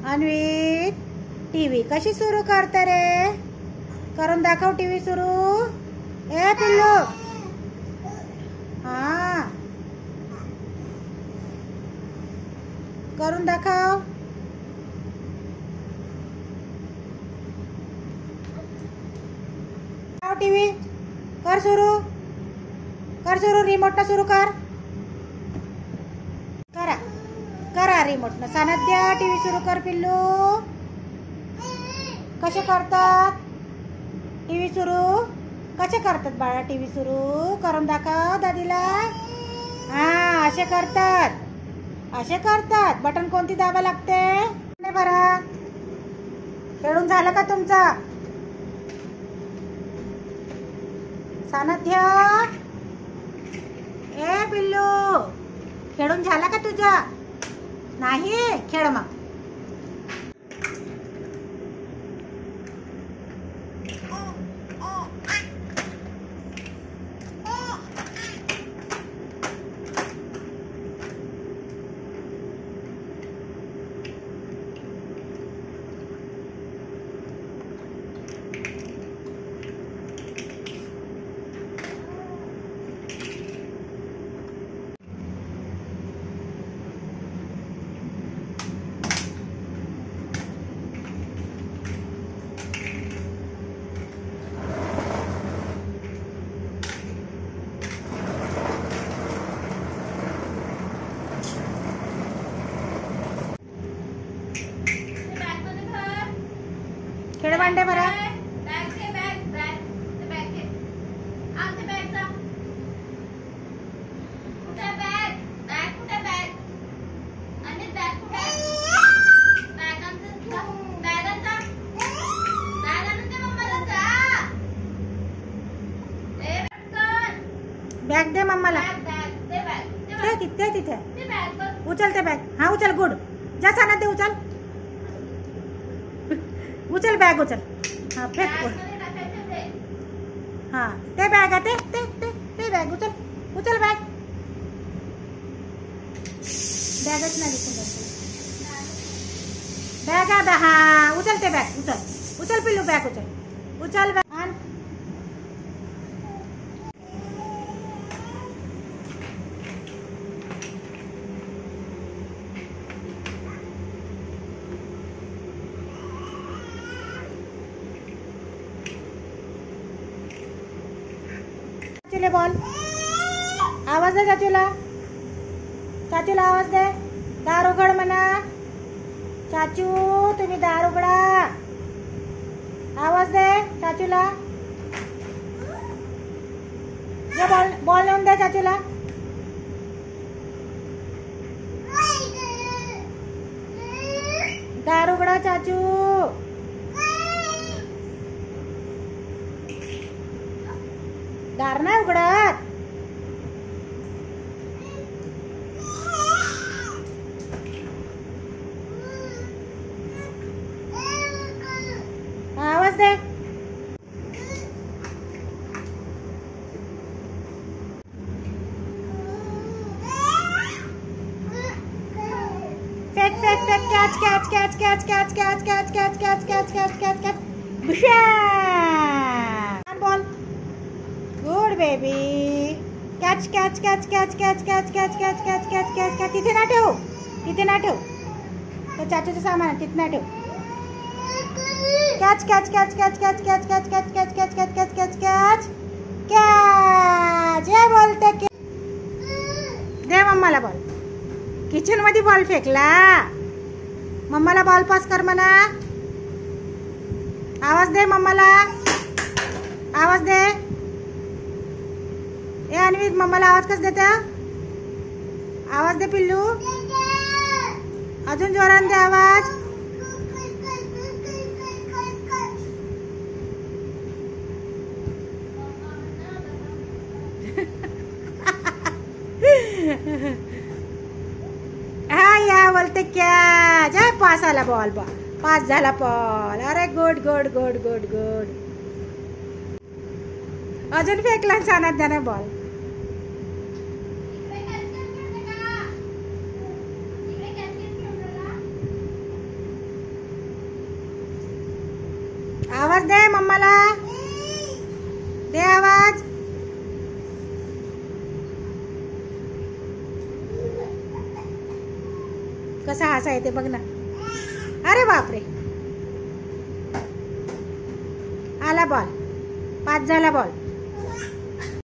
अन्वित TV कशी सुरू करते रे? करून दाखव टीव्ही सुरू. ए पिल्लू, हा करून दाखव. टीव्ही कर सुरू, कर सुरू. रिमोट न सुरू कर. करा करा रिमोट न. सानद्या टीव्ही सुरू कर. पिल्लू कसे करतात टीव्ही सुरू? कसे करतात बाळा टीव्ही सुरू? करून दाखव दादीला. हा असे करतात, असे करतात. बटन कोणती दाबा लागते बरं? खेळून झालं का तुमचा? सानध्य, ए पिल्लू खेळून झाला का तुझा? नाही, खेळ मग. खेळ भांडे बरं. बॅग दे मम्माला. तिथे तिथे उचल ते बॅग. हा उचल. गुड. जा साना ते उचल. उचल बॅग उचल. हा फेक. हा ते बॅग आहे ते ते ते बॅग उचल. उचल बॅग. बॅगच नाही दिसून बॅग आहे. हा उचल ते बॅग. उचल उचल पिल्लू बॅग उचल. उचल बॅग. चाचूला बॉल. आवाज दे चाचूला. चाचूला आवाज दे. दार उघड म्हणा. चाचू तुम्ही दार उघडा. आवाज दे चाचूला. बॉल बॉल नेऊन दे चाचूला. दार उघडा चाचू. दार नाही उघडत. आवाज दे. फेक फेक फेक. Catch catch catch catch catch catch catch catch catch catch catch catch catch. Ball. Good baby. Catch catch catch catch catch catch catch catch catch catch catch catch. तिथे ना ठेव, तिथे ना ठेव. तर चाचूचं सामान तिथे ना ठेव. Catch catch catch catch catch catch catch catch catch catch catch catch catch catch catch. हे बोलते की दे मम्माला बॉल. किचन मध्ये बॉल फेकला. मम्माला बॉल पास कर म्हणा. आवाज दे मम्माला. आवाज दे. ए अन्वित मम्माला आवाज कस देता? आवाज दे पिल्लू. अजून जोरान दे आवाज. हा या बोलते क्या. जा पास आला बॉल. पास झाला बॉल. अरे good good good good good. अजून फेकला सानात त्याने बॉल. आवाज दे मम्माला, दे आवाज. कसा हसा येते बघ ना. अरे बापरे, आला बॉल, 5 झाला बॉल.